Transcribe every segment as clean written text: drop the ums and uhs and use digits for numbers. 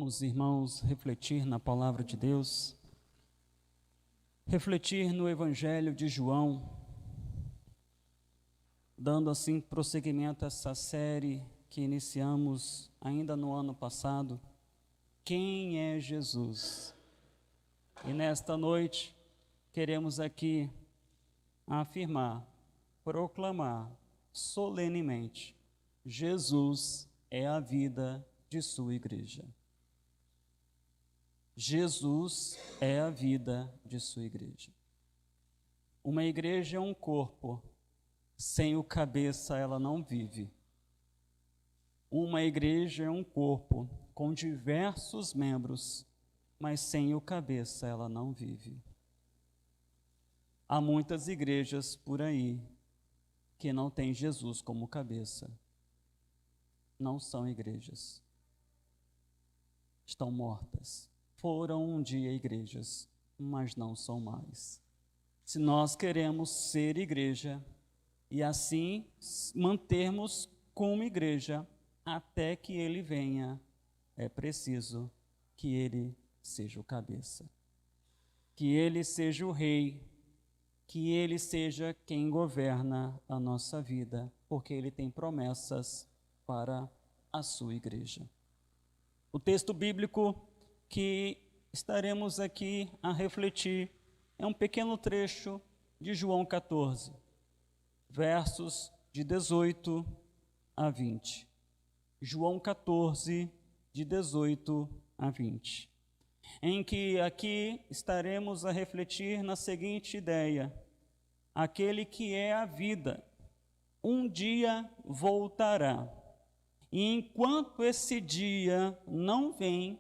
Vamos, irmãos, refletir na palavra de Deus, refletir no Evangelho de João, dando assim prosseguimento a essa série que iniciamos ainda no ano passado. Quem é Jesus? E nesta noite queremos aqui afirmar, proclamar solenemente: Jesus é a vida de sua igreja. Jesus é a vida de sua igreja. Uma igreja é um corpo, sem o cabeça ela não vive. Uma igreja é um corpo com diversos membros, mas sem o cabeça ela não vive. Há muitas igrejas por aí que não têm Jesus como cabeça. Não são igrejas. Estão mortas. Foram um dia igrejas, mas não são mais. Se nós queremos ser igreja e assim mantermos como igreja até que ele venha, é preciso que ele seja o cabeça, que ele seja o rei, que ele seja quem governa a nossa vida, porque ele tem promessas para a sua igreja. O texto bíblico que estaremos aqui a refletir é um pequeno trecho de João 14, versos de 18 a 20. João 14, de 18 a 20. Em que aqui estaremos a refletir na seguinte ideia: aquele que é a vida, um dia voltará. E enquanto esse dia não vem,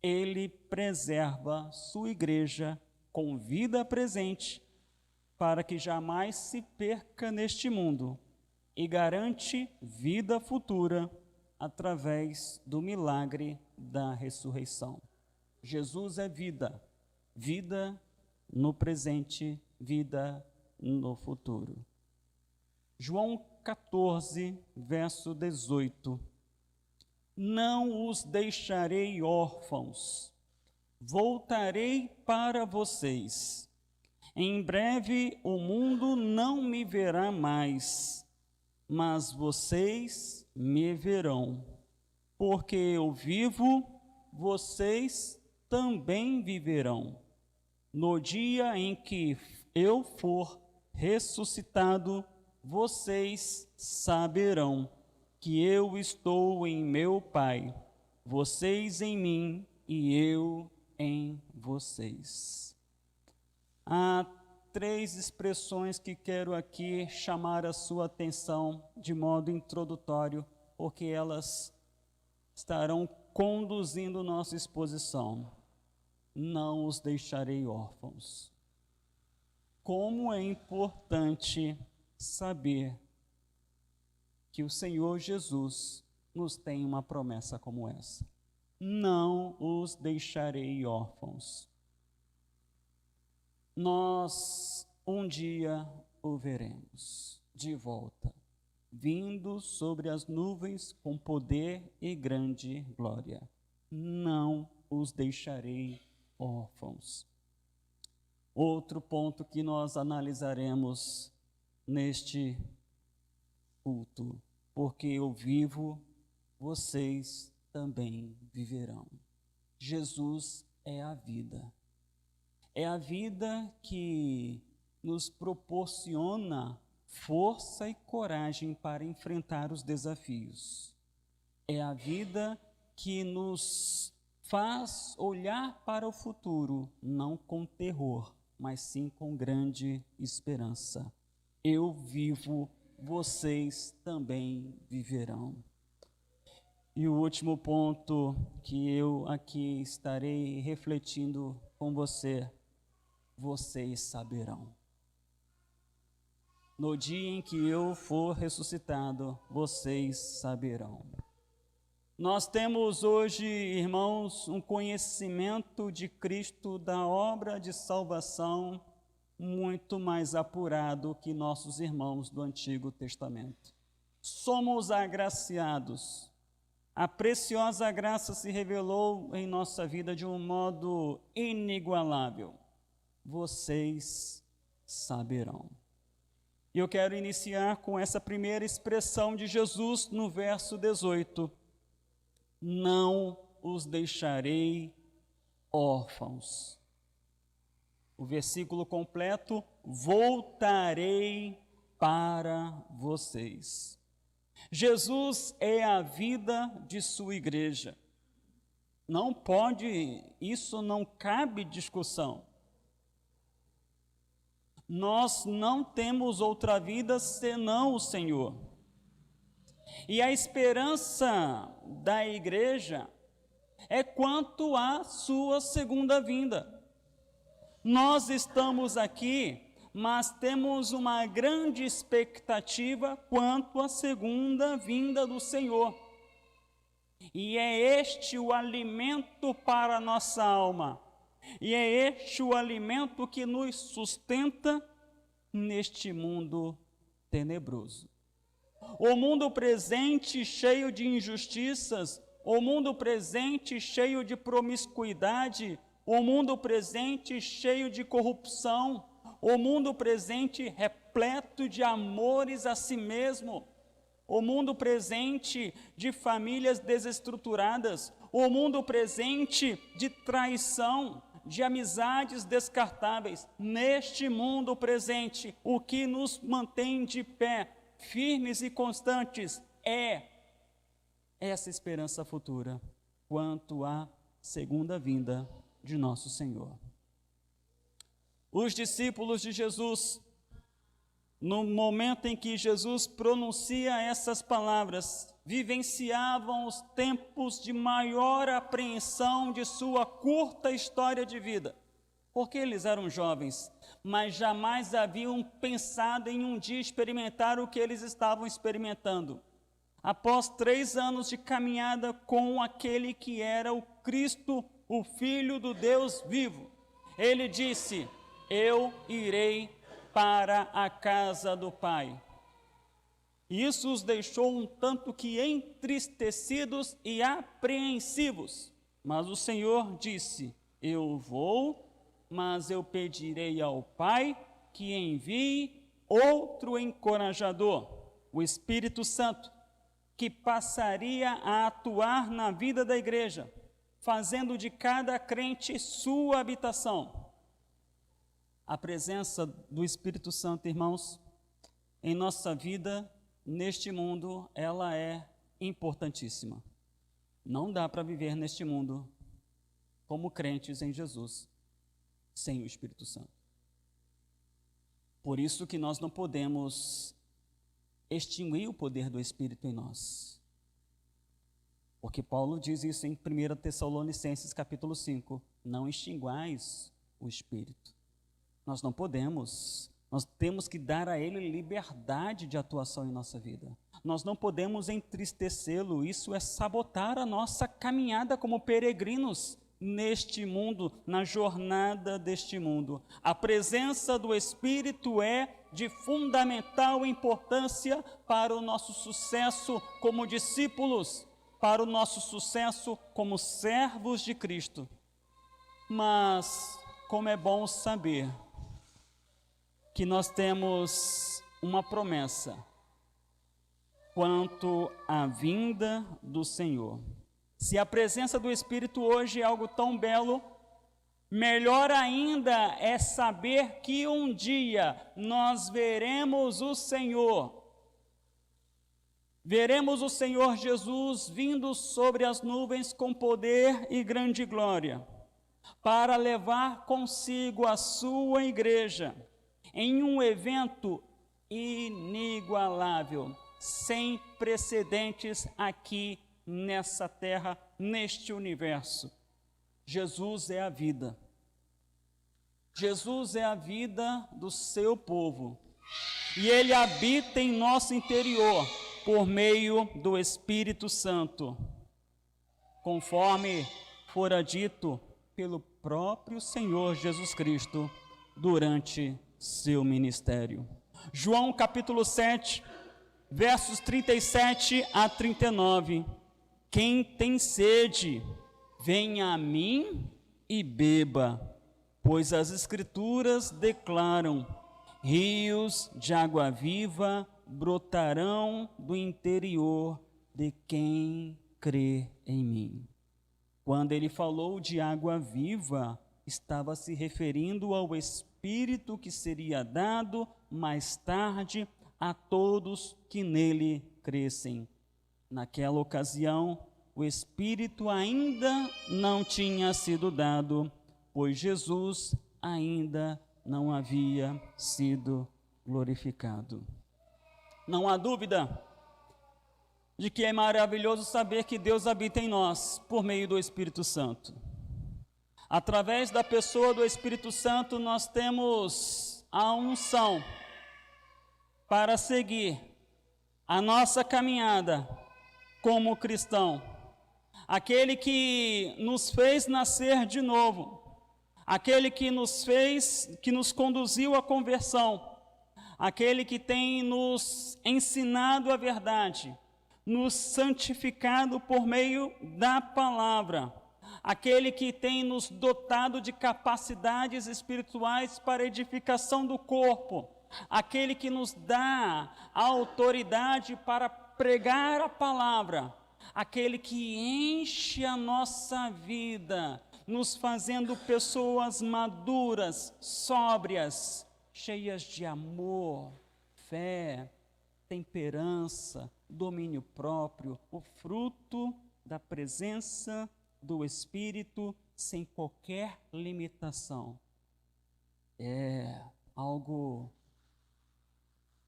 ele preserva sua igreja com vida presente, para que jamais se perca neste mundo, e garante vida futura através do milagre da ressurreição. Jesus é vida, vida no presente, vida no futuro. João 14, verso 18. Não os deixarei órfãos, voltarei para vocês. Em breve o mundo não me verá mais, mas vocês me verão. Porque eu vivo, vocês também viverão. No dia em que eu for ressuscitado, vocês saberão que eu estou em meu Pai, vocês em mim e eu em vocês. Há três expressões que quero aqui chamar a sua atenção de modo introdutório, porque elas estarão conduzindo nossa exposição. Não os deixarei órfãos. Como é importante saber que o Senhor Jesus nos tem uma promessa como essa: não os deixarei órfãos. Nós um dia o veremos de volta, vindo sobre as nuvens com poder e grande glória. Não os deixarei órfãos. Outro ponto que nós analisaremos neste culto: porque eu vivo, vocês também viverão. Jesus é a vida. É a vida que nos proporciona força e coragem para enfrentar os desafios. É a vida que nos faz olhar para o futuro, não com terror, mas sim com grande esperança. Eu vivo, vocês também viverão. E o último ponto que eu aqui estarei refletindo com você: vocês saberão. No dia em que eu for ressuscitado, vocês saberão. Nós temos hoje, irmãos, um conhecimento de Cristo, da obra de salvação, muito mais apurado que nossos irmãos do Antigo Testamento. Somos agraciados a preciosa graça se revelou em nossa vida de um modo inigualável. Vocês saberão. E eu quero iniciar com essa primeira expressão de Jesus no verso 18. Não os deixarei órfãos. O versículo completo, voltarei para vocês. Jesus é a vida de sua igreja. Isso não cabe discussão. Nós não temos outra vida senão o Senhor. E a esperança da igreja é quanto à sua segunda vinda. Nós estamos aqui, mas temos uma grande expectativa quanto à segunda vinda do Senhor. E é este o alimento para a nossa alma. E é este o alimento que nos sustenta neste mundo tenebroso. O mundo presente cheio de injustiças, o mundo presente cheio de promiscuidade, o mundo presente cheio de corrupção, o mundo presente repleto de amores a si mesmo, o mundo presente de famílias desestruturadas, o mundo presente de traição, de amizades descartáveis. Neste mundo presente, o que nos mantém de pé, firmes e constantes, é essa esperança futura quanto à segunda vinda de nosso Senhor. Os discípulos de Jesus, no momento em que Jesus pronuncia essas palavras, vivenciavam os tempos de maior apreensão de sua curta história de vida, porque eles eram jovens, mas jamais haviam pensado em um dia experimentar o que eles estavam experimentando. Após 3 anos de caminhada com aquele que era o Cristo, o Filho do Deus vivo, ele disse: eu irei para a casa do Pai. Isso os deixou um tanto que entristecidos e apreensivos. Mas o Senhor disse: eu vou, mas eu pedirei ao Pai que envie outro encorajador, o Espírito Santo, que passaria a atuar na vida da igreja, fazendo de cada crente sua habitação. A presença do Espírito Santo, irmãos, em nossa vida, neste mundo, ela é importantíssima. Não dá para viver neste mundo como crentes em Jesus sem o Espírito Santo. Por isso que nós não podemos extinguir o poder do Espírito em nós. Porque Paulo diz isso em 1 Tessalonicenses capítulo 5, não extinguais o Espírito. Nós não podemos, nós temos que dar a ele liberdade de atuação em nossa vida. Nós não podemos entristecê-lo, isso é sabotar a nossa caminhada como peregrinos neste mundo, na jornada deste mundo. A presença do Espírito é de fundamental importância para o nosso sucesso como discípulos, para o nosso sucesso como servos de Cristo. Mas, como é bom saber que nós temos uma promessa quanto à vinda do Senhor. Se a presença do Espírito hoje é algo tão belo, melhor ainda é saber que um dia nós veremos o Senhor. Veremos o Senhor Jesus vindo sobre as nuvens com poder e grande glória, para levar consigo a sua igreja em um evento inigualável, sem precedentes aqui nessa terra, neste universo. Jesus é a vida. Jesus é a vida do seu povo. E ele habita em nosso interior por meio do Espírito Santo, conforme fora dito pelo próprio Senhor Jesus Cristo durante seu ministério. João capítulo 7, versos 37 a 39. Quem tem sede, venha a mim e beba, pois as Escrituras declaram: rios de água viva brotarão do interior de quem crê em mim. Quando ele falou de água viva, estava se referindo ao Espírito que seria dado mais tarde a todos que nele crescem. Naquela ocasião, o Espírito ainda não tinha sido dado, pois Jesus ainda não havia sido glorificado. Não há dúvida de que é maravilhoso saber que Deus habita em nós por meio do Espírito Santo. Através da pessoa do Espírito Santo, nós temos a unção para seguir a nossa caminhada como cristão. Aquele que nos fez nascer de novo, aquele que nos conduziu à conversão, aquele que tem nos ensinado a verdade, nos santificado por meio da palavra, aquele que tem nos dotado de capacidades espirituais para edificação do corpo, aquele que nos dá a autoridade para pregar a palavra, aquele que enche a nossa vida, nos fazendo pessoas maduras, sóbrias, cheias de amor, fé, temperança, domínio próprio, o fruto da presença do Espírito sem qualquer limitação. É algo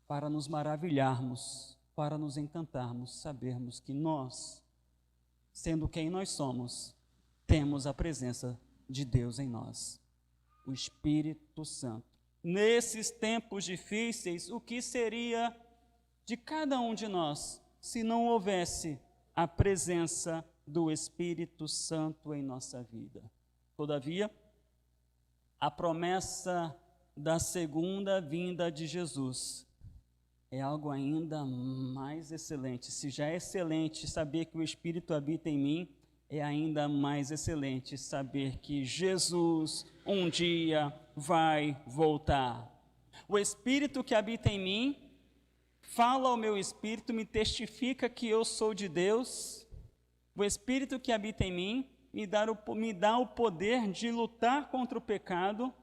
para nos maravilharmos, para nos encantarmos, sabermos que nós, sendo quem nós somos, temos a presença de Deus em nós, o Espírito Santo. Nesses tempos difíceis, o que seria de cada um de nós se não houvesse a presença do Espírito Santo em nossa vida? Todavia, a promessa da segunda vinda de Jesus é algo ainda mais excelente. Se já é excelente saber que o Espírito habita em mim, é ainda mais excelente saber que Jesus um dia vai voltar. O Espírito que habita em mim fala ao meu espírito, me testifica que eu sou de Deus. O Espírito que habita em mim me dá o poder de lutar contra o pecado,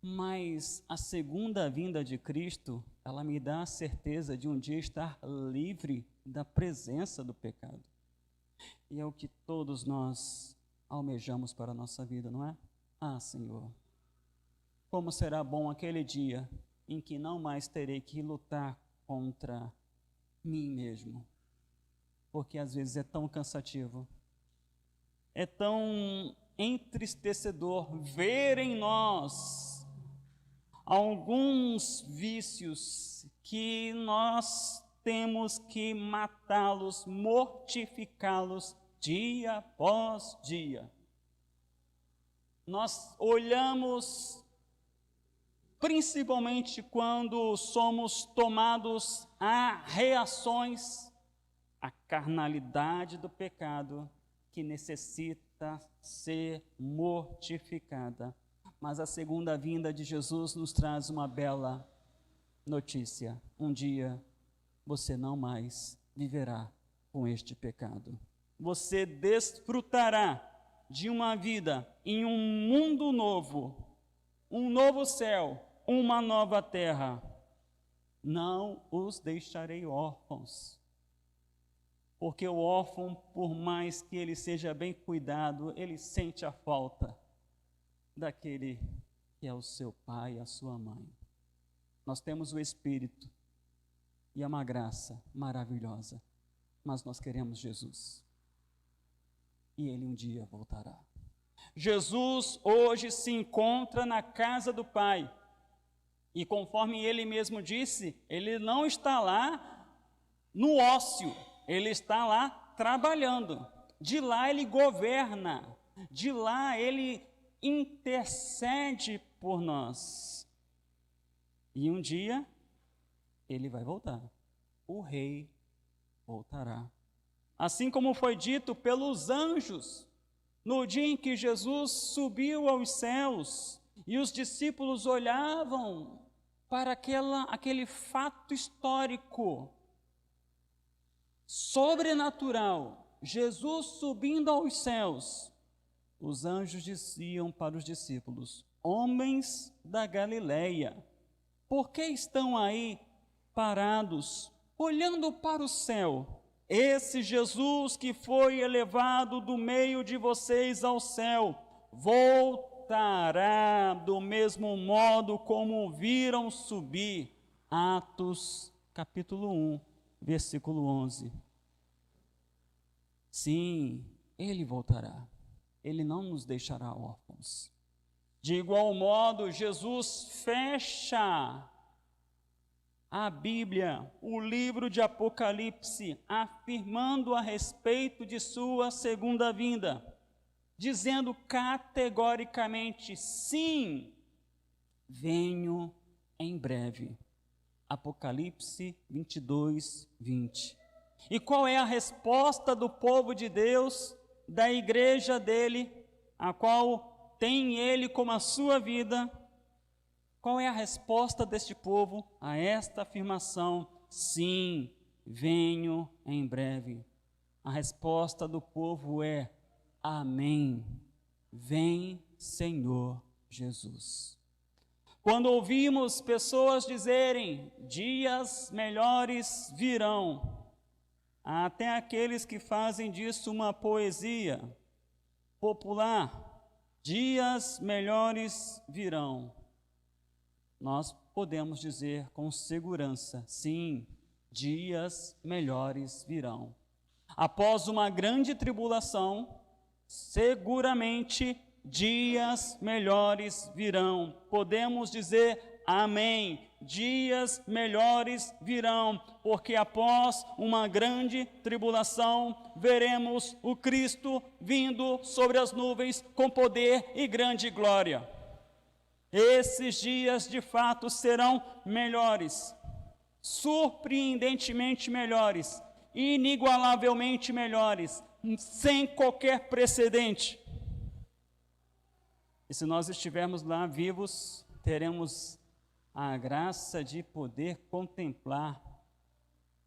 mas a segunda vinda de Cristo, ela me dá a certeza de um dia estar livre da presença do pecado. E é o que todos nós almejamos para a nossa vida, não é? Ah, Senhor, como será bom aquele dia em que não mais terei que lutar contra mim mesmo, porque às vezes é tão cansativo, é tão entristecedor ver em nós alguns vícios que nós temos que matá-los, mortificá-los dia após dia. Nós olhamos, principalmente quando somos tomados a reações, a carnalidade do pecado que necessita ser mortificada. Mas a segunda vinda de Jesus nos traz uma bela notícia. Um dia você não mais viverá com este pecado. Você desfrutará de uma vida em um mundo novo, um novo céu, uma nova terra. Não os deixarei órfãos, porque o órfão, por mais que ele seja bem cuidado, ele sente a falta daquele que é o seu pai e a sua mãe. Nós temos o Espírito e é uma graça maravilhosa, mas nós queremos Jesus. E Ele um dia voltará. Jesus hoje se encontra na casa do Pai. E conforme Ele mesmo disse, Ele não está lá no ócio, Ele está lá trabalhando. De lá Ele governa, de lá Ele intercede por nós. E um dia Ele vai voltar. O Rei voltará. assim como foi dito pelos anjos, no dia em que Jesus subiu aos céus e os discípulos olhavam para aquele fato histórico, sobrenatural, Jesus subindo aos céus. Os anjos diziam para os discípulos: homens da Galileia, por que estão aí parados, olhando para o céu? Esse Jesus que foi elevado do meio de vocês ao céu, voltará do mesmo modo como o viram subir. Atos capítulo 1, versículo 11. Sim, ele voltará. Ele não nos deixará órfãos. De igual modo, Jesus fecha a Bíblia, o livro de Apocalipse, afirmando a respeito de sua segunda vinda, dizendo categoricamente: sim, venho em breve. Apocalipse 22, 20. E qual é a resposta do povo de Deus, da igreja dele, a qual tem ele como a sua vida? Qual é a resposta deste povo a esta afirmação? Sim, venho em breve. A resposta do povo é: amém. Vem, Senhor Jesus. Quando ouvimos pessoas dizerem: dias melhores virão, há até aqueles que fazem disso uma poesia popular, dias melhores virão. Nós podemos dizer com segurança: sim, dias melhores virão. Após uma grande tribulação, seguramente dias melhores virão. Podemos dizer amém, dias melhores virão, porque após uma grande tribulação, veremos o Cristo vindo sobre as nuvens com poder e grande glória. Esses dias de fato serão melhores, surpreendentemente melhores, inigualavelmente melhores, sem qualquer precedente. E se nós estivermos lá vivos, teremos a graça de poder contemplar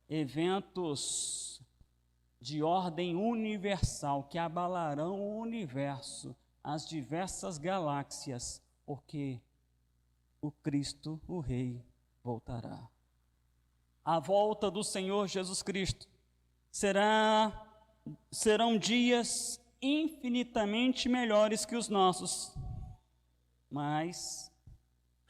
eventos de ordem universal que abalarão o universo, as diversas galáxias, porque o Cristo, o Rei, voltará. A volta do Senhor Jesus Cristo serão dias infinitamente melhores que os nossos, mas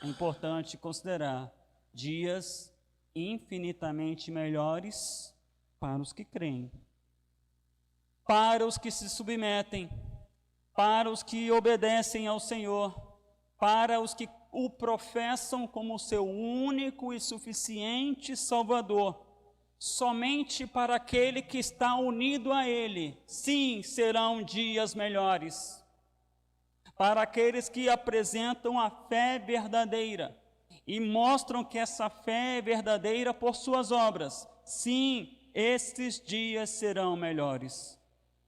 é importante considerar dias infinitamente melhores para os que creem, para os que se submetem, para os que obedecem ao Senhor, para os que o professam como seu único e suficiente Salvador. Somente para aquele que está unido a Ele, sim, serão dias melhores. Para aqueles que apresentam a fé verdadeira e mostram que essa fé é verdadeira por suas obras, sim, esses dias serão melhores.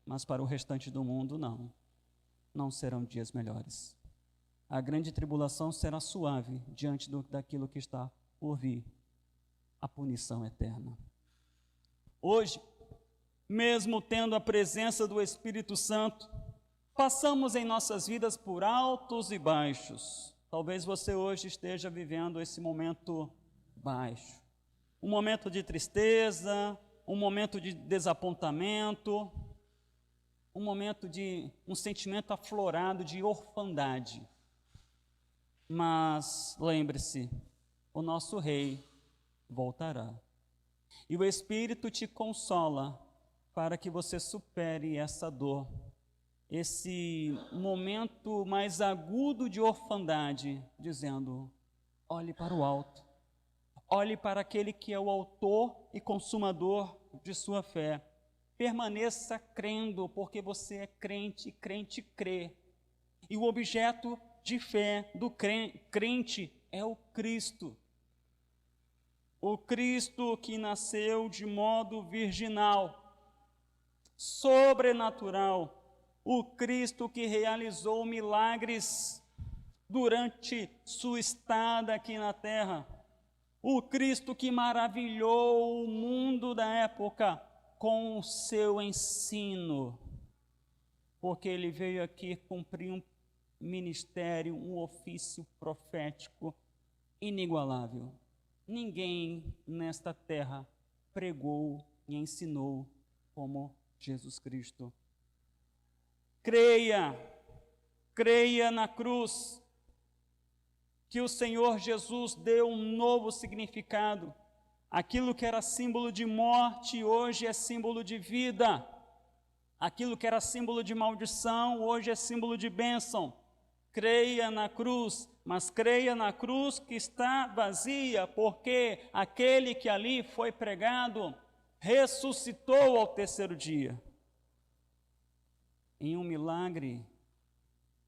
Mas para o restante do mundo, não serão dias melhores. A grande tribulação será suave diante daquilo que está por vir, a punição eterna. Hoje, mesmo tendo a presença do Espírito Santo, passamos em nossas vidas por altos e baixos. Talvez você hoje esteja vivendo esse momento baixo, um momento de tristeza, um momento de desapontamento, um momento de um sentimento aflorado de orfandade. Mas lembre-se, o nosso Rei voltará. E o Espírito te consola para que você supere essa dor, esse momento mais agudo de orfandade, dizendo: olhe para o alto, olhe para aquele que é o autor e consumador de sua fé. Permaneça crendo, porque você é crente, crente crê. E o objeto de fé do crente é o Cristo. O Cristo que nasceu de modo virginal, sobrenatural, o Cristo que realizou milagres durante sua estada aqui na terra, o Cristo que maravilhou o mundo da época com o seu ensino, porque ele veio aqui cumprir um ministério, um ofício profético inigualável. Ninguém nesta terra pregou e ensinou como Jesus Cristo. Creia na cruz, que o Senhor Jesus deu um novo significado. Aquilo que era símbolo de morte, hoje é símbolo de vida. Aquilo que era símbolo de maldição, hoje é símbolo de bênção. Creia na cruz, mas creia na cruz que está vazia, porque aquele que ali foi pregado ressuscitou ao terceiro dia. Em um milagre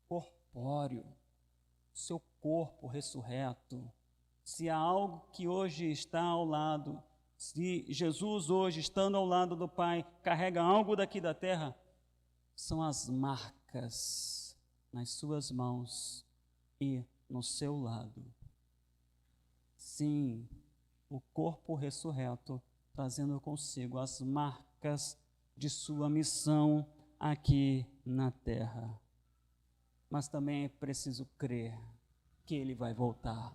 corpóreo, seu corpo ressurreto. Se há algo que hoje está ao lado, se Jesus hoje, estando ao lado do Pai, carrega algo daqui da terra, são as marcas nas suas mãos e no seu lado. Sim, o corpo ressurreto, trazendo consigo as marcas de sua missão aqui na terra. Mas também é preciso crer que ele vai voltar.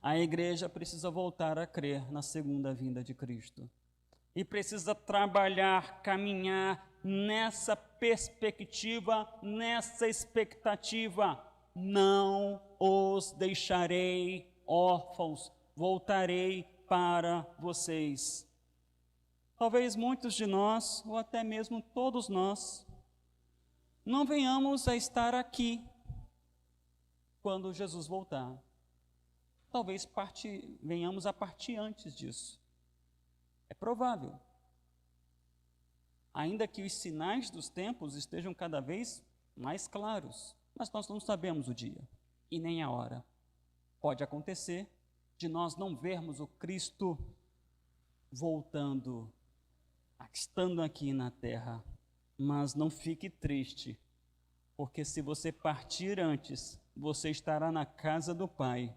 A igreja precisa voltar a crer na segunda vinda de Cristo. E precisa trabalhar, caminhar nessa perspectiva, nessa expectativa. Não os deixarei órfãos, voltarei para vocês. Talvez muitos de nós, ou até mesmo todos nós, não venhamos a estar aqui quando Jesus voltar. Talvez venhamos a partir antes disso. É provável. Ainda que os sinais dos tempos estejam cada vez mais claros, mas nós não sabemos o dia e nem a hora. Pode acontecer de nós não vermos o Cristo voltando, estando aqui na terra. Mas não fique triste, porque se você partir antes, você estará na casa do Pai.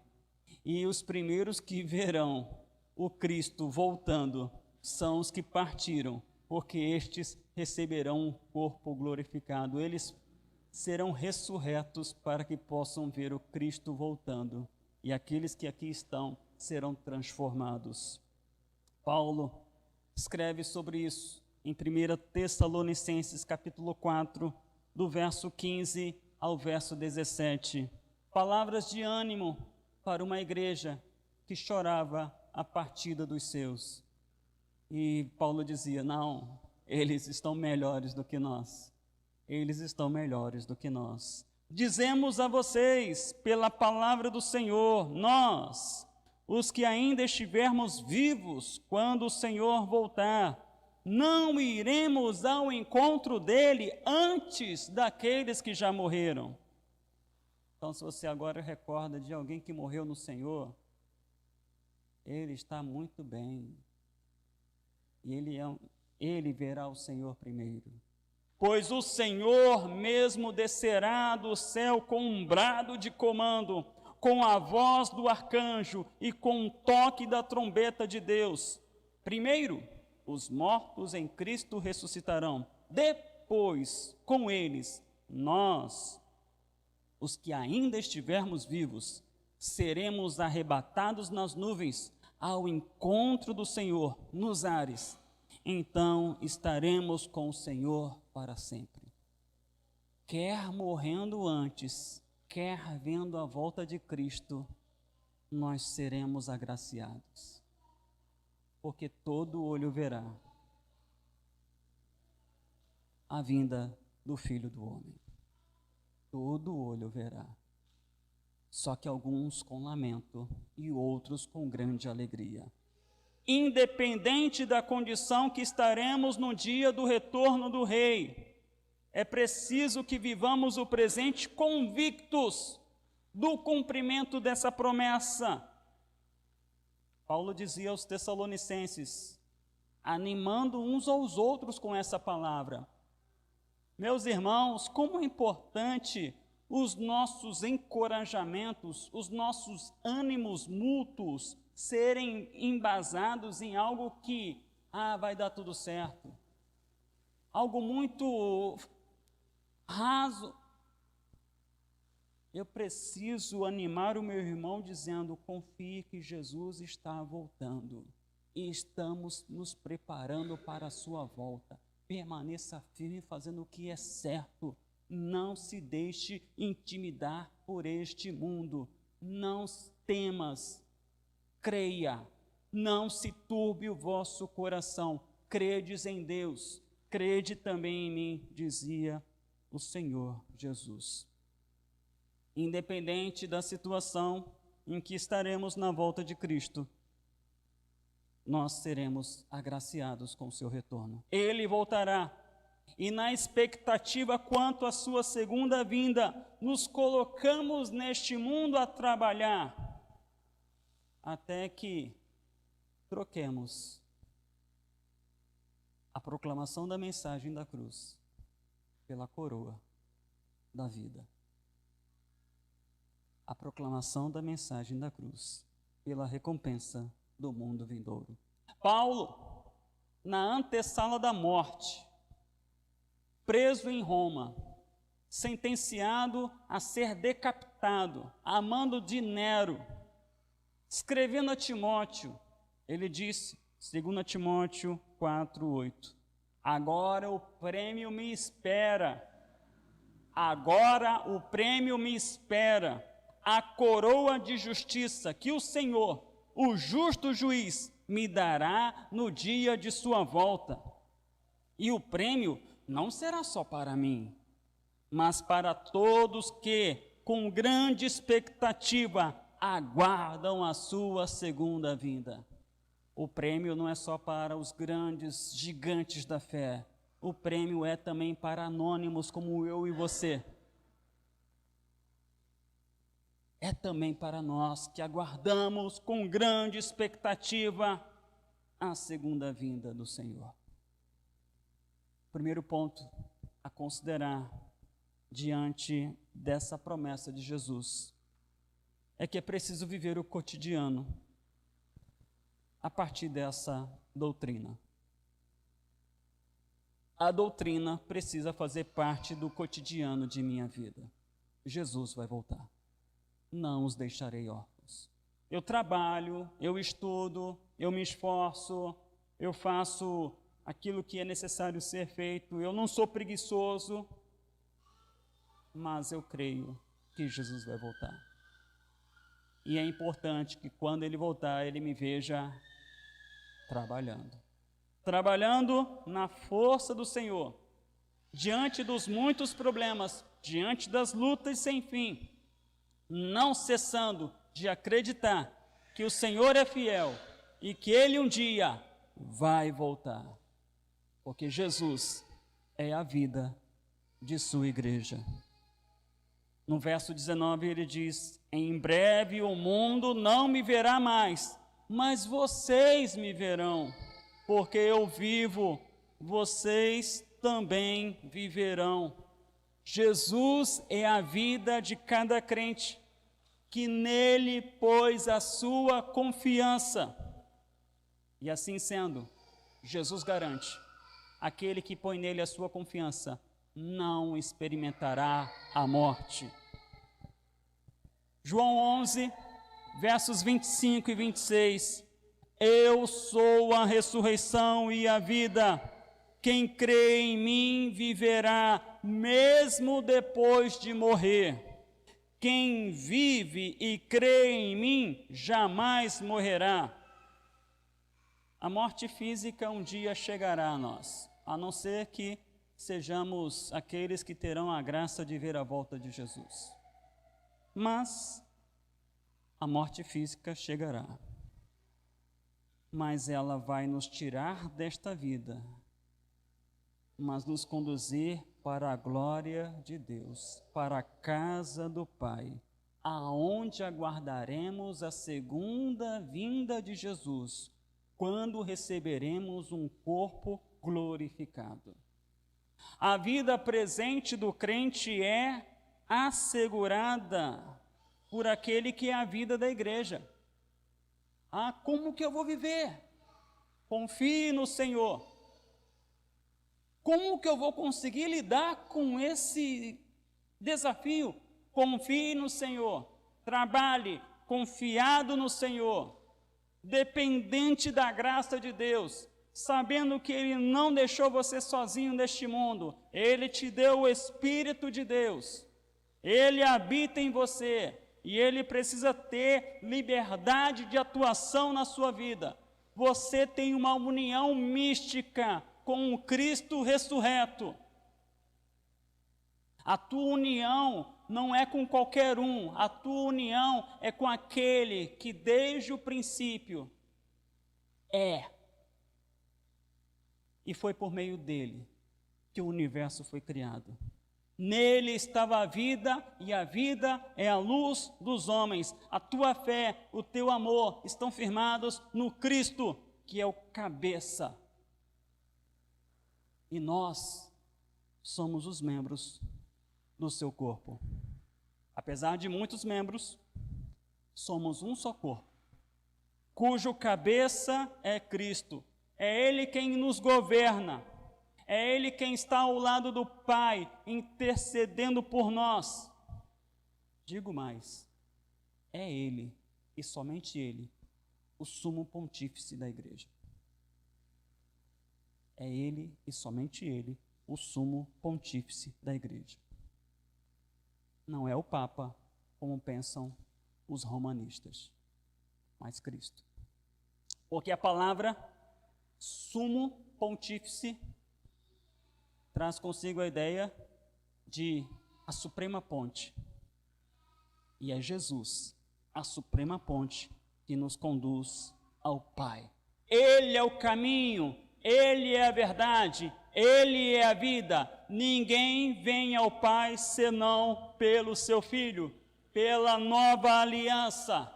E os primeiros que verão o Cristo voltando são os que partiram, porque estes receberão um corpo glorificado. Eles serão ressurretos para que possam ver o Cristo voltando. E aqueles que aqui estão serão transformados. Paulo escreve sobre isso em 1 Tessalonicenses, capítulo 4, do verso 15 ao verso 17. Palavras de ânimo para uma igreja que chorava a partida dos seus. E Paulo dizia, não, eles estão melhores do que nós. Eles estão melhores do que nós. Dizemos a vocês, pela palavra do Senhor, nós, os que ainda estivermos vivos quando o Senhor voltar, não iremos ao encontro dele antes daqueles que já morreram. Então, se você agora recorda de alguém que morreu no Senhor, ele está muito bem. E ele verá o Senhor primeiro. Pois o Senhor mesmo descerá do céu com um brado de comando, com a voz do arcanjo e com o toque da trombeta de Deus. Primeiro, os mortos em Cristo ressuscitarão. Depois, com eles, nós, os que ainda estivermos vivos, seremos arrebatados nas nuvens ao encontro do Senhor nos ares. Então estaremos com o Senhor para sempre. Quer morrendo antes, quer vendo a volta de Cristo, nós seremos agraciados. Porque todo olho verá a vinda do Filho do Homem. Todo olho verá. Só que alguns com lamento e outros com grande alegria. Independente da condição que estaremos no dia do retorno do Rei, é preciso que vivamos o presente convictos do cumprimento dessa promessa. Paulo dizia aos Tessalonicenses, animando uns aos outros com essa palavra. Meus irmãos, como é importante os nossos encorajamentos, os nossos ânimos mútuos serem embasados em algo que, vai dar tudo certo. Algo muito raso. Eu preciso animar o meu irmão dizendo: confie que Jesus está voltando e estamos nos preparando para a sua volta. Permaneça firme fazendo o que é certo. Não se deixe intimidar por este mundo. Não temas. Creia. Não se turbe o vosso coração. Credes em Deus. Crede também em mim, dizia o Senhor Jesus. Independente da situação em que estaremos na volta de Cristo, nós seremos agraciados com o seu retorno. Ele voltará, e na expectativa quanto à sua segunda vinda, nos colocamos neste mundo a trabalhar, até que troquemos a proclamação da mensagem da cruz pela coroa da vida. A proclamação da mensagem da cruz pela recompensa do mundo vindouro. Paulo, na antessala da morte, preso em Roma, sentenciado a ser decapitado, a mando de Nero, escrevendo a Timóteo, ele disse, 2 Timóteo 4:8, agora o prêmio me espera, a coroa de justiça que o Senhor, o justo juiz, me dará no dia de sua volta. E o prêmio não será só para mim, mas para todos que, com grande expectativa, aguardam a sua segunda vinda. O prêmio não é só para os grandes gigantes da fé. O prêmio é também para anônimos como eu e você. É também para nós que aguardamos com grande expectativa a segunda vinda do Senhor. Primeiro ponto a considerar diante dessa promessa de Jesus é que é preciso viver o cotidiano a partir dessa doutrina. A doutrina precisa fazer parte do cotidiano de minha vida. Jesus vai voltar. Não os deixarei órfãos. Eu trabalho, eu estudo, eu me esforço, eu faço aquilo que é necessário ser feito, eu não sou preguiçoso, mas eu creio que Jesus vai voltar. E é importante que quando Ele voltar, Ele me veja trabalhando. Trabalhando na força do Senhor, diante dos muitos problemas, diante das lutas sem fim, não cessando de acreditar que o Senhor é fiel e que Ele um dia vai voltar. Porque Jesus é a vida de sua igreja. No verso 19 ele diz: em breve o mundo não me verá mais, mas vocês me verão, porque eu vivo, vocês também viverão. Jesus é a vida de cada crente que nele pôs a sua confiança. E assim sendo, Jesus garante: aquele que põe nele a sua confiança não experimentará a morte. João 11, versos 25 e 26. Eu sou a ressurreição e a vida. Quem crê em mim viverá, mesmo depois de morrer. Quem vive e crê em mim jamais morrerá. A morte física um dia chegará a nós, a não ser que sejamos aqueles que terão a graça de ver a volta de Jesus. Mas a morte física chegará. Mas ela vai nos tirar desta vida, mas nos conduzir para a glória de Deus, para a casa do Pai, aonde aguardaremos a segunda vinda de Jesus, quando receberemos um corpo glorificado. A vida presente do crente é assegurada por aquele que é a vida da igreja. Ah, como que eu vou viver? Confie no Senhor. Como que eu vou conseguir lidar com esse desafio? Confie no Senhor. Trabalhe confiado no Senhor, dependente da graça de Deus, sabendo que Ele não deixou você sozinho neste mundo. Ele te deu o Espírito de Deus. Ele habita em você e Ele precisa ter liberdade de atuação na sua vida. Você tem uma união mística com o Cristo ressurreto. A tua união não é com qualquer um, a tua união é com aquele que desde o princípio é. E foi por meio dele que o universo foi criado. Nele estava a vida, e a vida é a luz dos homens. A tua fé, o teu amor estão firmados no Cristo, que é o cabeça. E nós somos os membros do seu corpo. Apesar de muitos membros, somos um só corpo, cujo cabeça é Cristo. É Ele quem nos governa. É Ele quem está ao lado do Pai, intercedendo por nós. Digo mais, é Ele, e somente Ele, o sumo pontífice da igreja. É Ele, e somente Ele, o sumo pontífice da igreja. Não é o Papa, como pensam os romanistas, mas Cristo. Porque a palavra sumo pontífice traz consigo a ideia de a suprema ponte. E é Jesus, a suprema ponte, que nos conduz ao Pai. Ele é o caminho, Ele é a verdade, Ele é a vida. Ninguém vem ao Pai senão pelo seu Filho, pela nova aliança,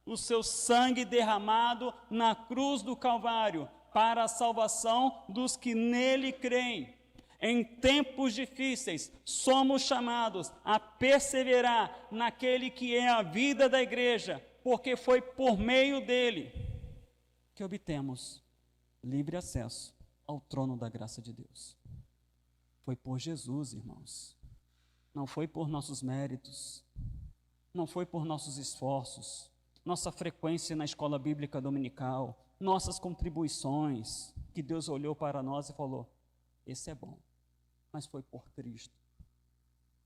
o seu sangue derramado na cruz do Calvário, para a salvação dos que nele creem. Em tempos difíceis, somos chamados a perseverar naquele que é a vida da igreja, porque foi por meio dele que obtemos livre acesso ao trono da graça de Deus. Foi por Jesus, irmãos. Não foi por nossos méritos, não foi por nossos esforços, nossa frequência na escola bíblica dominical, nossas contribuições, que Deus olhou para nós e falou: esse é bom. Mas foi por Cristo.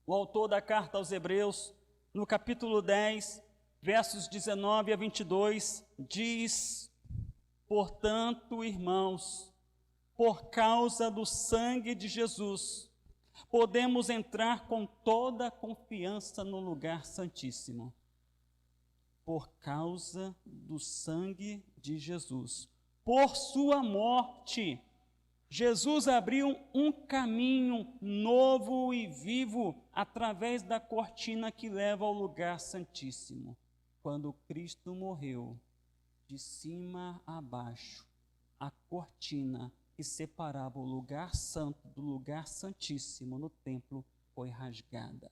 O autor da carta aos Hebreus, no capítulo 10, versos 19 a 22, diz: portanto, irmãos, por causa do sangue de Jesus, podemos entrar com toda a confiança no lugar santíssimo. Por causa do sangue de Jesus, por sua morte, Jesus abriu um caminho novo e vivo através da cortina que leva ao lugar santíssimo. Quando Cristo morreu, de cima a baixo, a cortina que separava o lugar santo do lugar santíssimo no templo foi rasgada.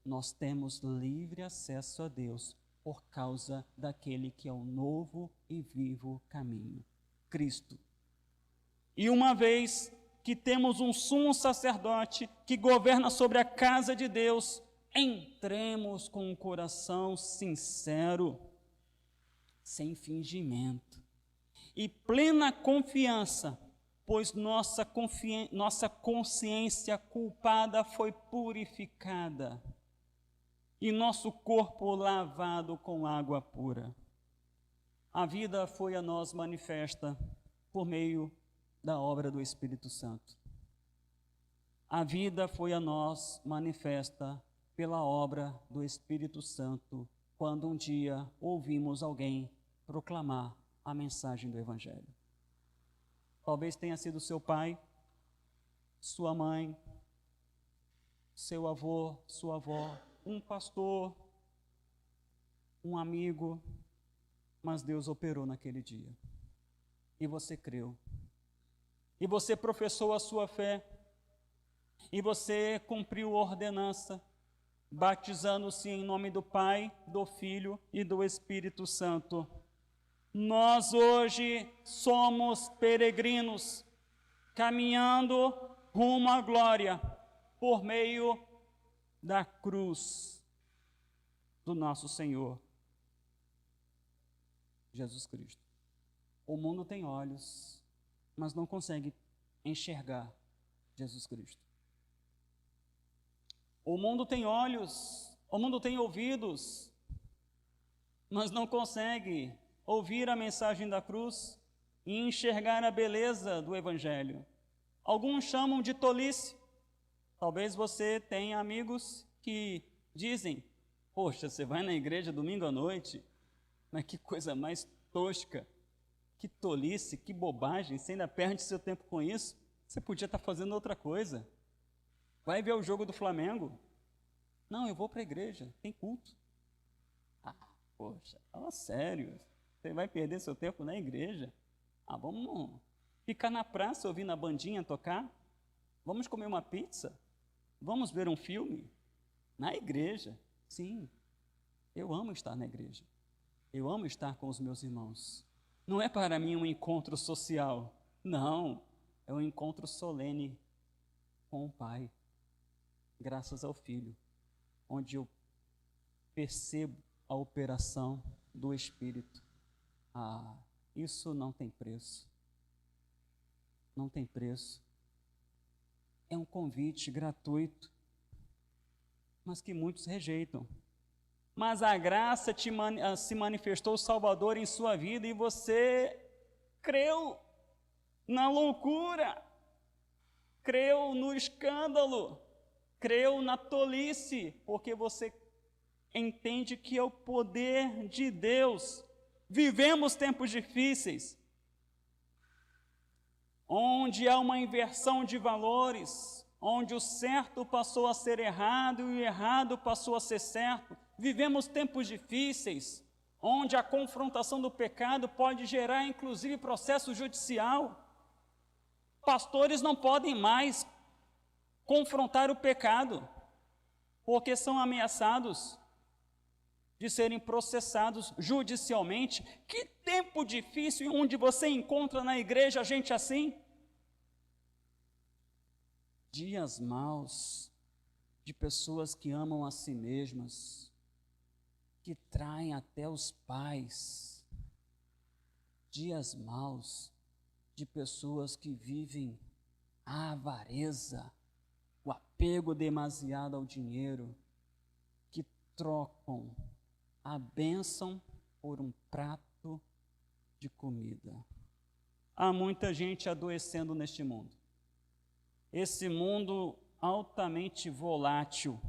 Nós temos livre acesso a Deus por causa daquele que é o novo e vivo caminho, Cristo. E uma vez que temos um sumo sacerdote que governa sobre a casa de Deus, entremos com um coração sincero, sem fingimento, e plena confiança, pois nossa consciência culpada foi purificada, e nosso corpo lavado com água pura. A vida foi a nós manifesta por meio da obra do Espírito Santo. A vida foi a nós manifesta pela obra do Espírito Santo, quando um dia ouvimos alguém proclamar a mensagem do Evangelho. Talvez tenha sido seu pai, sua mãe, seu avô, sua avó, um pastor, um amigo, mas Deus operou naquele dia. e você creu, e você professou a sua fé, e você cumpriu a ordenança, batizando-se em nome do Pai, do Filho e do Espírito Santo. Nós hoje somos peregrinos, caminhando rumo à glória, por meio da cruz do nosso Senhor Jesus Cristo. O mundo tem olhos, mas não consegue enxergar Jesus Cristo. O mundo tem olhos, o mundo tem ouvidos, mas não consegue ouvir a mensagem da cruz e enxergar a beleza do Evangelho. Alguns chamam de tolice. Talvez você tenha amigos que dizem: poxa, você vai na igreja domingo à noite? Mas que coisa mais tosca, que tolice, que bobagem, você ainda perde seu tempo com isso? Você podia estar fazendo outra coisa. Vai ver o jogo do Flamengo? Não, eu vou para a igreja, tem culto. Ah, poxa, fala sério, você vai perder seu tempo na igreja? Ah, vamos ficar na praça ouvindo a bandinha tocar? Vamos comer uma pizza? Vamos ver um filme? Na igreja? Sim, eu amo estar na igreja. Eu amo estar com os meus irmãos. Não é para mim um encontro social. Não, é um encontro solene com o Pai, graças ao Filho, onde eu percebo a operação do Espírito. Ah, isso não tem preço. Não tem preço. É um convite gratuito, mas que muitos rejeitam. Mas a graça se manifestou Salvador em sua vida e você creu na loucura, creu no escândalo, creu na tolice, porque você entende que é o poder de Deus. Vivemos tempos difíceis, onde há uma inversão de valores, onde o certo passou a ser errado e o errado passou a ser certo. Vivemos tempos difíceis, onde a confrontação do pecado pode gerar, inclusive, processo judicial. Pastores não podem mais confrontar o pecado, porque são ameaçados de serem processados judicialmente. Que tempo difícil onde você encontra na igreja gente assim? Dias maus de pessoas que amam a si mesmas, que traem até os pais. Dias maus de pessoas que vivem a avareza, o apego demasiado ao dinheiro, que trocam a bênção por um prato de comida. Há muita gente adoecendo neste mundo. Esse mundo altamente volátil,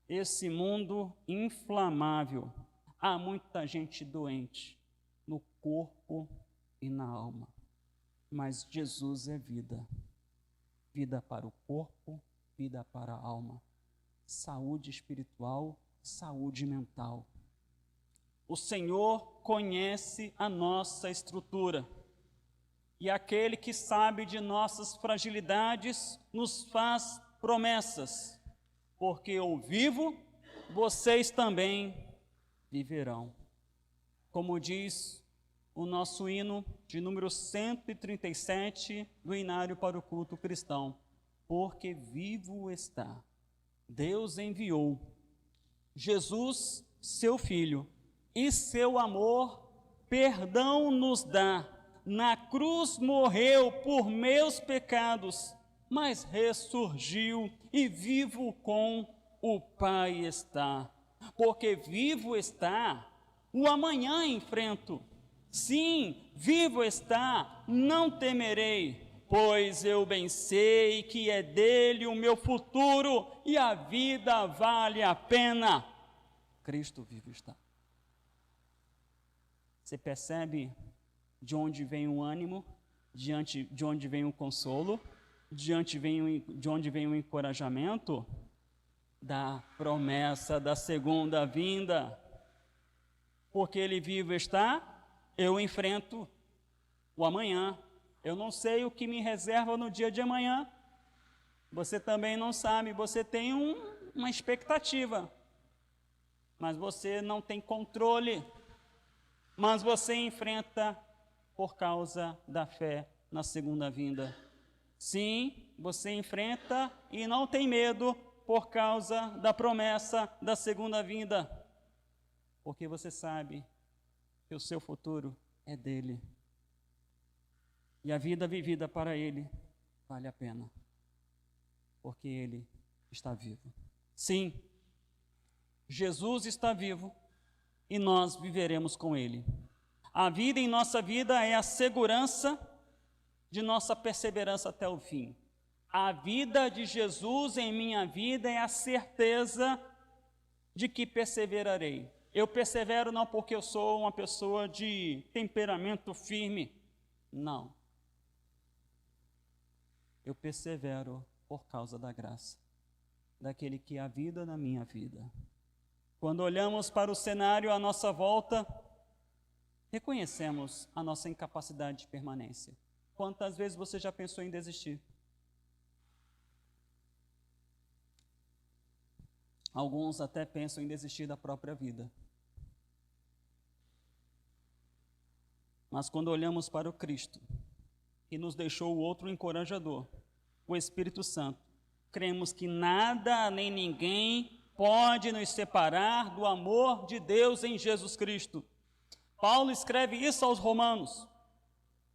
esse mundo inflamável. Há muita gente doente no corpo e na alma. Mas Jesus é vida. Vida para o corpo, vida para a alma. Saúde espiritual, saúde mental. O Senhor conhece a nossa estrutura. E aquele que sabe de nossas fragilidades nos faz promessas. Porque eu vivo, vocês também viverão. Como diz o nosso hino de número 137 do Inário para o Culto Cristão. Porque vivo está. Deus enviou Jesus, seu Filho, e seu amor, perdão nos dá. Na cruz morreu por meus pecados, mas ressurgiu e vivo com o Pai está. Porque vivo está, o amanhã enfrento. Sim, vivo está, não temerei, pois eu bem sei que é dele o meu futuro e a vida vale a pena. Cristo vivo está. Você percebe de onde vem o ânimo, de onde vem o consolo, de onde vem o encorajamento? Da promessa da segunda vinda. Porque ele vivo está, eu enfrento o amanhã. Eu não sei o que me reserva no dia de amanhã. Você também não sabe, você tem uma expectativa, mas você não tem controle, mas você enfrenta por causa da fé na segunda vinda. Sim, você enfrenta e não tem medo por causa da promessa da segunda vinda, porque você sabe que o seu futuro é dele, e a vida vivida para ele vale a pena, porque ele está vivo. Sim, Jesus está vivo e nós viveremos com ele. A vida em nossa vida é a segurança de nossa perseverança até o fim. A vida de Jesus em minha vida é a certeza de que perseverarei. Eu persevero não porque eu sou uma pessoa de temperamento firme, não. Eu persevero por causa da graça, daquele que é a vida na minha vida. Quando olhamos para o cenário à nossa volta, reconhecemos a nossa incapacidade de permanência. Quantas vezes você já pensou em desistir? Alguns até pensam em desistir da própria vida. Mas quando olhamos para o Cristo, que nos deixou o outro encorajador, o Espírito Santo, cremos que nada nem ninguém pode nos separar do amor de Deus em Jesus Cristo. Paulo escreve isso aos Romanos,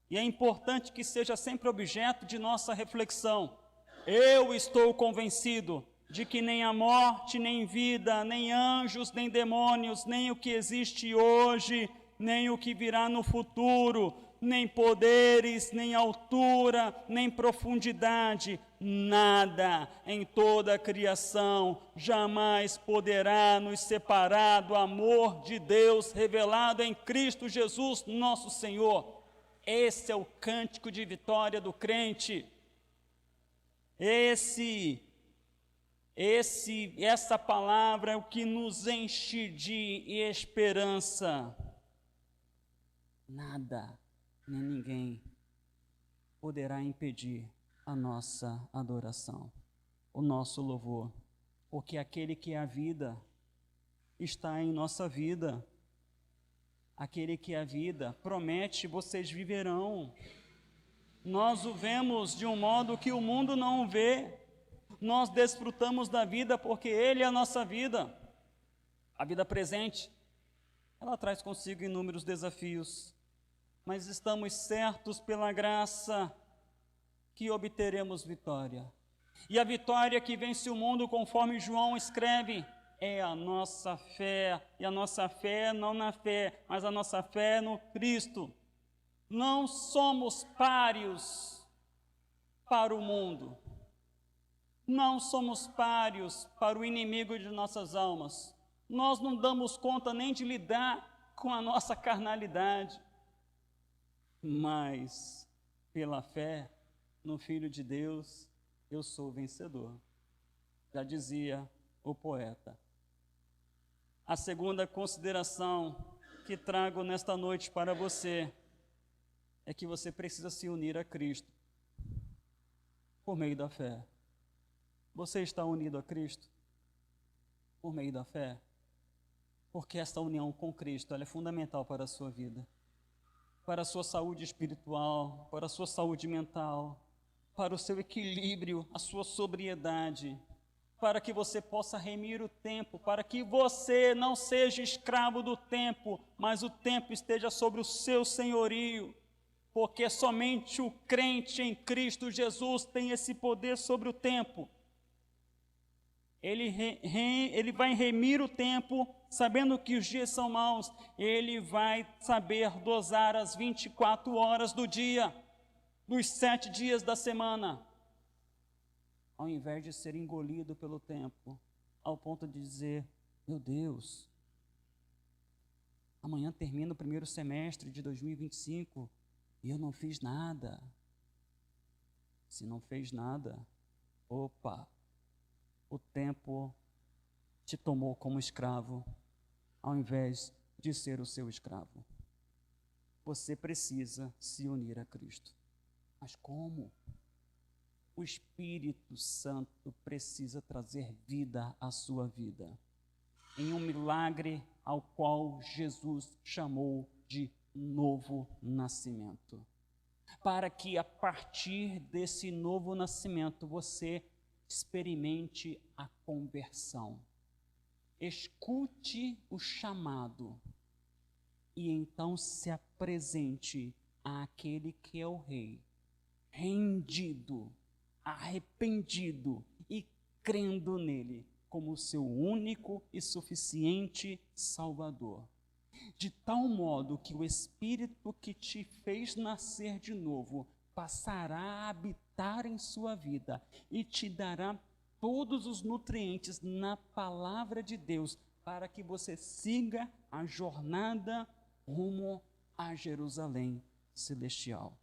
e é importante que seja sempre objeto de nossa reflexão. Eu estou convencido de que nem a morte, nem vida, nem anjos, nem demônios, nem o que existe hoje, nem o que virá no futuro, nem poderes, nem altura, nem profundidade, nada em toda a criação jamais poderá nos separar do amor de Deus revelado em Cristo Jesus, nosso Senhor. Esse é o cântico de vitória do crente. Essa palavra é o que nos enche de esperança. Nada nem ninguém poderá impedir a nossa adoração, o nosso louvor, porque aquele que é a vida está em nossa vida. Aquele que é a vida promete: vocês viverão. Nós o vemos de um modo que o mundo não o vê. Nós desfrutamos da vida porque Ele é a nossa vida. A vida presente, ela traz consigo inúmeros desafios, mas estamos certos pela graça que obteremos vitória. E a vitória que vence o mundo, conforme João escreve, é a nossa fé. E a nossa fé não na fé, mas a nossa fé no Cristo. Não somos pários para o mundo. Não somos pários para o inimigo de nossas almas. Nós não damos conta nem de lidar com a nossa carnalidade. Mas, pela fé no Filho de Deus, eu sou vencedor. Já dizia o poeta. A segunda consideração que trago nesta noite para você é que você precisa se unir a Cristo por meio da fé. Você está unido a Cristo por meio da fé? Porque esta união com Cristo ela é fundamental para a sua vida, para a sua saúde espiritual, para a sua saúde mental, para o seu equilíbrio, a sua sobriedade, para que você possa remir o tempo, para que você não seja escravo do tempo, mas o tempo esteja sobre o seu senhorio, porque somente o crente em Cristo Jesus tem esse poder sobre o tempo. Ele vai remir o tempo, sabendo que os dias são maus, ele vai saber dosar as 24 horas do dia, dos 7 dias da semana, ao invés de ser engolido pelo tempo, ao ponto de dizer: meu Deus, amanhã termina o primeiro semestre de 2025 e eu não fiz nada. Se não fez nada, opa, o tempo te tomou como escravo, ao invés de ser o seu escravo. você precisa se unir a Cristo. Mas como? O Espírito Santo precisa trazer vida à sua vida, em um milagre ao qual Jesus chamou de novo nascimento. Para que a partir desse novo nascimento você experimente a conversão. Escute o chamado e então se apresente àquele que é o Rei, rendido, arrependido e crendo nele como seu único e suficiente Salvador. De tal modo que o Espírito que te fez nascer de novo passará a habitar em sua vida e te dará todos os nutrientes na palavra de Deus para que você siga a jornada rumo a Jerusalém celestial.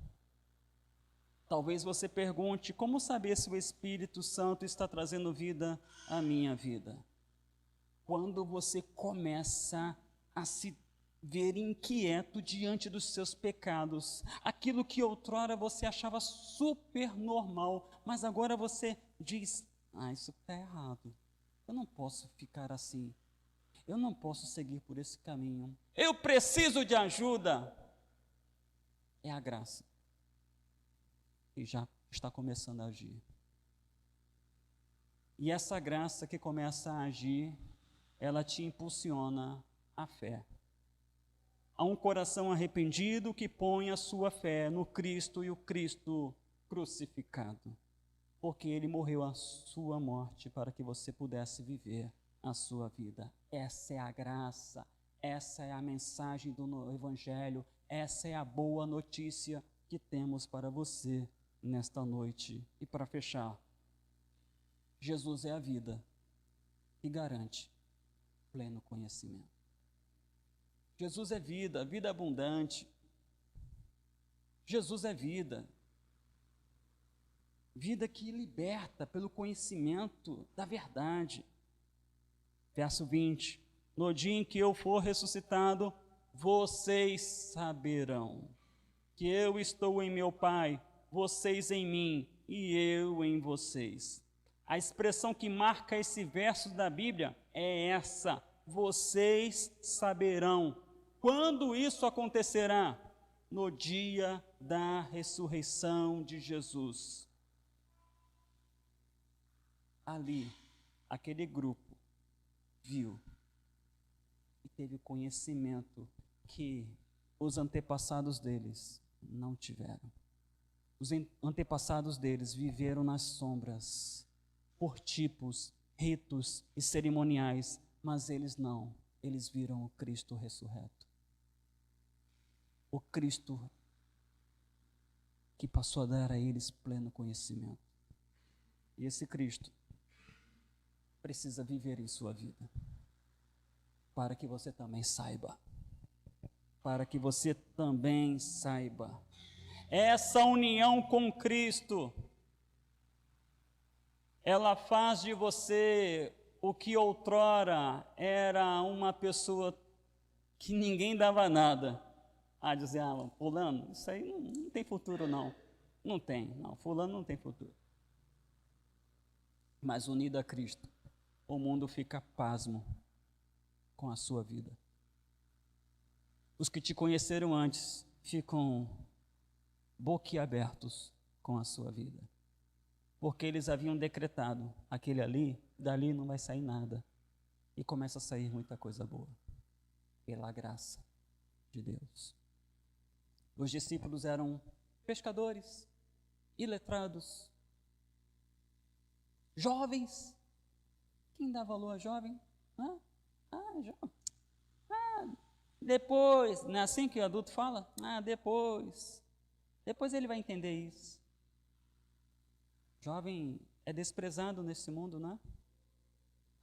Talvez você pergunte, como saber se o Espírito Santo está trazendo vida à minha vida? Quando você começa a se ver inquieto diante dos seus pecados, aquilo que outrora você achava super normal, mas agora você diz, isso está errado, eu não posso ficar assim, eu não posso seguir por esse caminho, eu preciso de ajuda. É a graça que já está começando a agir. E essa graça que começa a agir, ela te impulsiona à fé. A um coração arrependido que põe a sua fé no Cristo e o Cristo crucificado. Porque ele morreu a sua morte para que você pudesse viver a sua vida. Essa é a graça, essa é a mensagem do Evangelho, essa é a boa notícia que temos para você nesta noite. E para fechar, Jesus é a vida que garante pleno conhecimento. Jesus é vida, vida abundante. Jesus é vida, vida que liberta pelo conhecimento da verdade. Verso 20, no dia em que eu for ressuscitado, vocês saberão que eu estou em meu Pai, vocês em mim e eu em vocês. A expressão que marca esse verso da Bíblia é essa: vocês saberão. Quando isso acontecerá? No dia da ressurreição de Jesus. Ali, aquele grupo viu e teve conhecimento que os antepassados deles não tiveram. Os antepassados deles viveram nas sombras, por tipos, ritos e cerimoniais, mas eles não. Eles viram o Cristo ressurreto. O Cristo que passou a dar a eles pleno conhecimento. E esse Cristo precisa viver em sua vida, para que você também saiba. Para que você também saiba. Essa união com Cristo, ela faz de você o que outrora era uma pessoa que ninguém dava nada. Dizer, fulano, isso aí não tem futuro não. Não tem, fulano não tem futuro. Mas unido a Cristo, o mundo fica pasmo com a sua vida. Os que te conheceram antes ficam boquiabertos com a sua vida. Porque eles haviam decretado, aquele ali, dali não vai sair nada. E começa a sair muita coisa boa, pela graça de Deus. Os discípulos eram pescadores, iletrados, jovens. Quem dá valor a jovem? Jovem. Depois, não é assim que o adulto fala? Depois ele vai entender isso. Jovem é desprezado nesse mundo, né?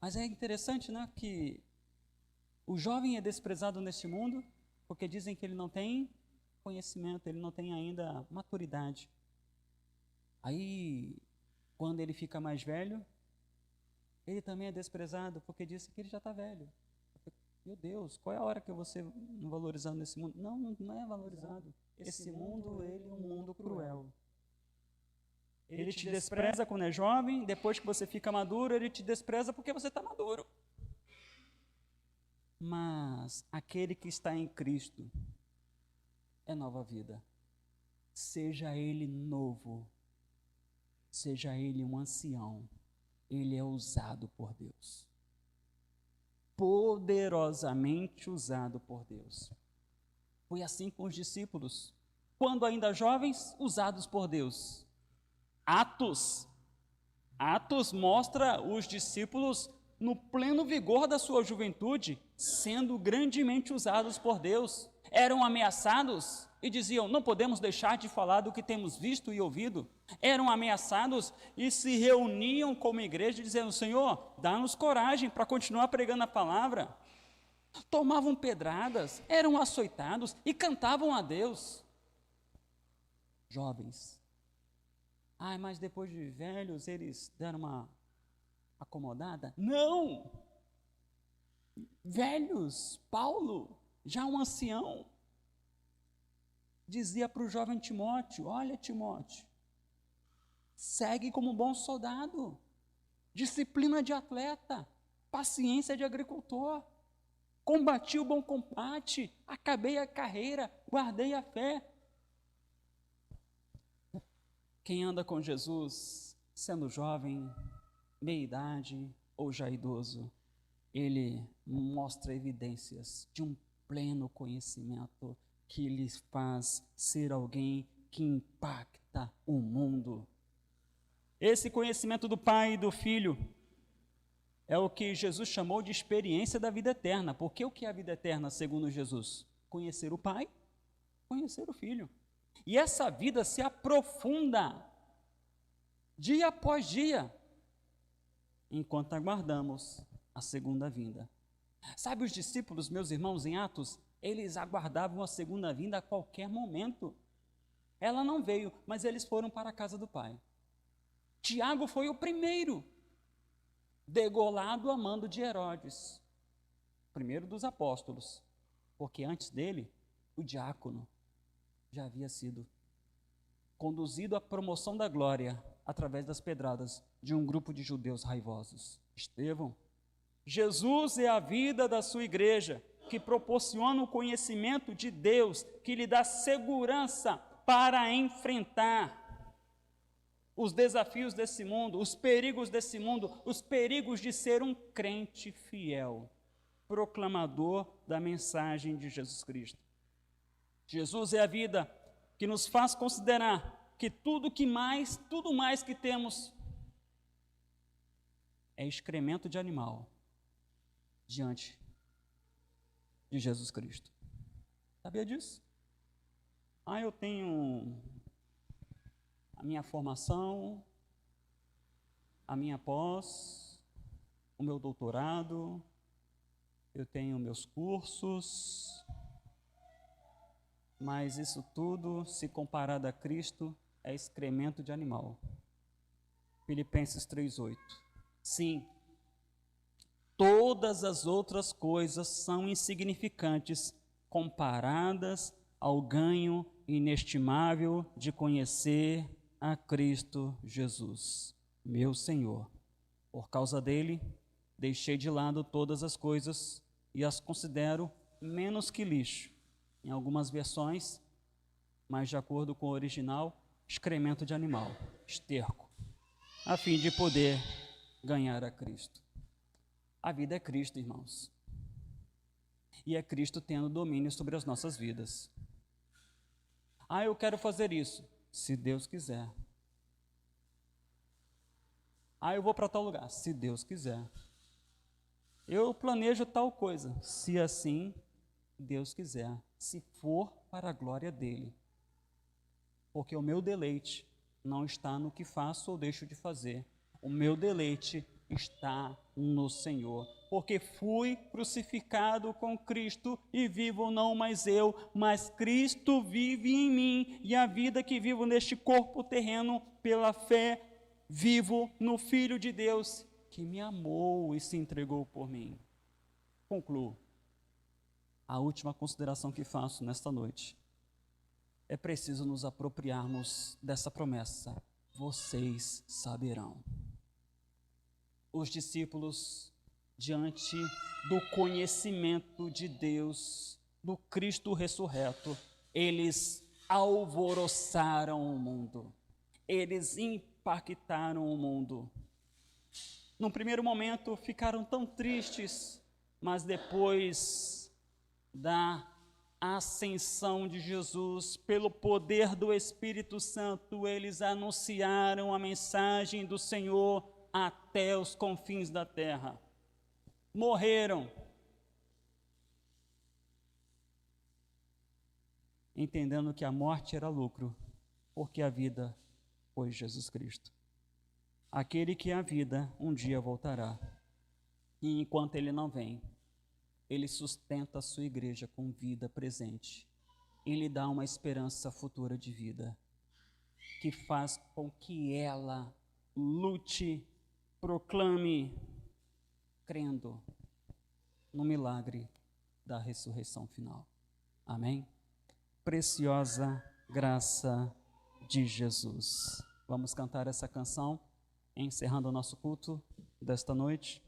Mas é interessante, né, que o jovem é desprezado neste mundo porque dizem que ele não tem conhecimento, ele não tem ainda maturidade. Aí, quando ele fica mais velho, ele também é desprezado porque dizem que ele já está velho. Meu Deus, qual é a hora que eu vou ser valorizado nesse mundo? Não, não é valorizado. Esse mundo, ele é um mundo cruel. Ele te despreza quando é jovem, depois que você fica maduro, ele te despreza porque você está maduro. Mas aquele que está em Cristo é nova vida. Seja ele novo, seja ele um ancião, ele é usado por Deus. Poderosamente usado por Deus. Foi assim com os discípulos, quando ainda jovens, usados por Deus. Atos mostra os discípulos no pleno vigor da sua juventude, sendo grandemente usados por Deus. Eram ameaçados e diziam: não podemos deixar de falar do que temos visto e ouvido. Eram ameaçados e se reuniam como igreja dizendo: Senhor, dá-nos coragem para continuar pregando a palavra. Tomavam pedradas, eram açoitados e cantavam a Deus. Jovens. Mas depois de velhos eles deram uma acomodada? Não! Velhos, Paulo, já um ancião, dizia para o jovem Timóteo: olha, Timóteo, segue como um bom soldado, disciplina de atleta, paciência de agricultor, combati o bom combate, acabei a carreira, guardei a fé. Quem anda com Jesus, sendo jovem, meia-idade ou já idoso, ele mostra evidências de um pleno conhecimento que lhe faz ser alguém que impacta o mundo. Esse conhecimento do Pai e do Filho é o que Jesus chamou de experiência da vida eterna. Porque o que é a vida eterna, segundo Jesus? Conhecer o Pai, conhecer o Filho. E essa vida se aprofunda dia após dia, enquanto aguardamos a segunda vinda. Sabe, os discípulos, meus irmãos, em Atos, eles aguardavam a segunda vinda a qualquer momento. Ela não veio, mas eles foram para a casa do Pai. Tiago foi o primeiro, degolado a mando de Herodes, primeiro dos apóstolos, porque antes dele, o diácono já havia sido conduzido à promoção da glória através das pedradas de um grupo de judeus raivosos. Estevão. Jesus é a vida da sua igreja, que proporciona o conhecimento de Deus, que lhe dá segurança para enfrentar os desafios desse mundo, os perigos desse mundo, os perigos de ser um crente fiel, proclamador da mensagem de Jesus Cristo. Jesus é a vida que nos faz considerar que tudo mais que temos é excremento de animal diante de Jesus Cristo. Sabia disso? Eu tenho a minha formação, a minha pós, o meu doutorado, eu tenho meus cursos, mas isso tudo, se comparado a Cristo, é excremento de animal. Filipenses 3:8. Sim, todas as outras coisas são insignificantes comparadas ao ganho inestimável de conhecer a Cristo Jesus, meu Senhor. Por causa dele, deixei de lado todas as coisas e as considero menos que lixo. Em algumas versões, mas de acordo com o original, excremento de animal, esterco, a fim de poder ganhar a Cristo. A vida é Cristo, irmãos. E é Cristo tendo domínio sobre as nossas vidas. Eu quero fazer isso, se Deus quiser. Eu vou para tal lugar, se Deus quiser. Eu planejo tal coisa, se assim Deus quiser, se for para a glória dele. Porque o meu deleite não está no que faço ou deixo de fazer. O meu deleite está no Senhor. Porque fui crucificado com Cristo e vivo não mais eu, mas Cristo vive em mim. E a vida que vivo neste corpo terreno, pela fé, vivo no Filho de Deus, que me amou e se entregou por mim. Concluo. a última consideração que faço nesta noite. É preciso nos apropriarmos dessa promessa. Vocês saberão. Os discípulos, diante do conhecimento de Deus, do Cristo ressurreto, eles alvoroçaram o mundo. Eles impactaram o mundo. Num primeiro momento ficaram tão tristes, mas depois da ascensão de Jesus, pelo poder do Espírito Santo, eles anunciaram a mensagem do Senhor até os confins da terra. Morreram, entendendo que a morte era lucro, porque a vida foi Jesus Cristo. Aquele que é a vida, um dia voltará. E enquanto ele não vem, ele sustenta a sua igreja com vida presente e lhe dá uma esperança futura de vida, que faz com que ela lute, proclame, crendo no milagre da ressurreição final. Amém? Preciosa graça de Jesus. Vamos cantar essa canção, encerrando o nosso culto desta noite.